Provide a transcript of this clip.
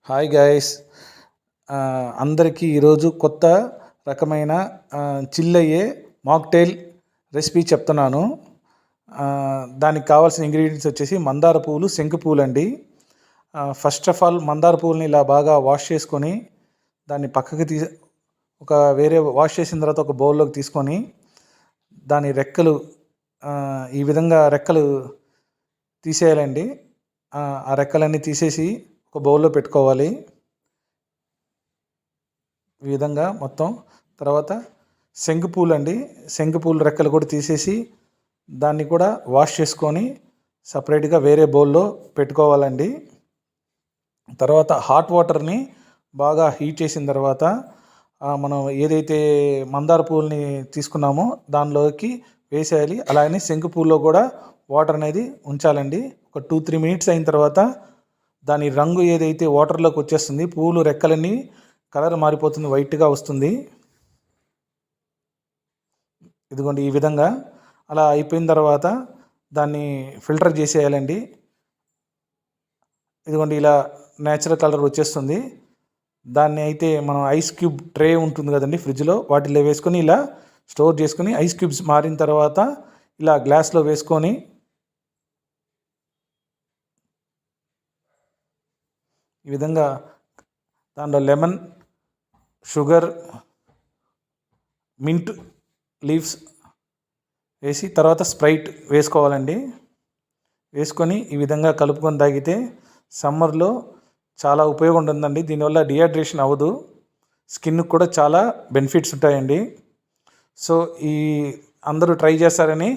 Hi guys. అందరికీ ఈరోజు కొత్త రకమైన చిల్ అయ్యే మాక్టైల్ రెసిపీ చెప్తున్నాను. దానికి కావాల్సిన ఇంగ్రీడియంట్స్ వచ్చేసి మందార పువ్వులు, శంకు పువ్వులు అండి. ఫస్ట్ ఆఫ్ ఆల్ మందార పువ్వులని ఇలా బాగా వాష్ చేసుకొని దాన్ని పక్కకి వేరే వాష్ చేసిన తర్వాత ఒక బౌల్లోకి తీసుకొని దాని రెక్కలు ఈ విధంగా రెక్కలు తీసేయాలండి. ఆ రెక్కలన్నీ తీసేసి ఒక బౌల్లో పెట్టుకోవాలి. ఈ విధంగా మొత్తం. తర్వాత శంకు పూలు అండి, శంకు పూలు రెక్కలు కూడా తీసేసి దాన్ని కూడా వాష్ చేసుకొని సపరేట్గా వేరే బౌల్లో పెట్టుకోవాలండి. తర్వాత హాట్ వాటర్ని బాగా హీట్ చేసిన తర్వాత మనం ఏదైతే మందార పూలని తీసుకున్నామో దానిలోకి వేసేయాలి. అలాగే శంకు పూల్లో కూడా వాటర్ అనేది ఉంచాలండి. ఒక 2-3 మినిట్స్ అయిన తర్వాత దాని రంగు ఏదైతే వాటర్లోకి వచ్చేస్తుంది, పూలు రెక్కలన్నీ కలర్ మారిపోతుంది, వైట్గా వస్తుంది. ఇదిగోండి ఈ విధంగా. అలా అయిపోయిన తర్వాత దాన్ని ఫిల్టర్ చేసేయాలండి. ఇదిగోండి ఇలా న్యాచురల్ కలర్ వచ్చేస్తుంది. దాన్ని అయితే మనం ఐస్ క్యూబ్ ట్రే ఉంటుంది కదండి ఫ్రిడ్జ్లో, వాటిలో వేసుకొని ఇలా స్టోర్ చేసుకొని ఐస్ క్యూబ్స్ మారిన తర్వాత ఇలా గ్లాస్లో వేసుకొని ఈ విధంగా దాంట్లో లెమన్, షుగర్, మింట్ లీవ్స్ వేసి తర్వాత స్ప్రైట్ వేసుకోవాలండి. వేసుకొని ఈ విధంగా కలుపుకొని తాగితే సమ్మర్లో చాలా ఉపయోగం ఉంటుందండి. దీనివల్ల డిహైడ్రేషన్ అవ్వదు, స్కిన్కి కూడా చాలా బెనిఫిట్స్ ఉంటాయండి. సో అందరూ ట్రై చేస్తారని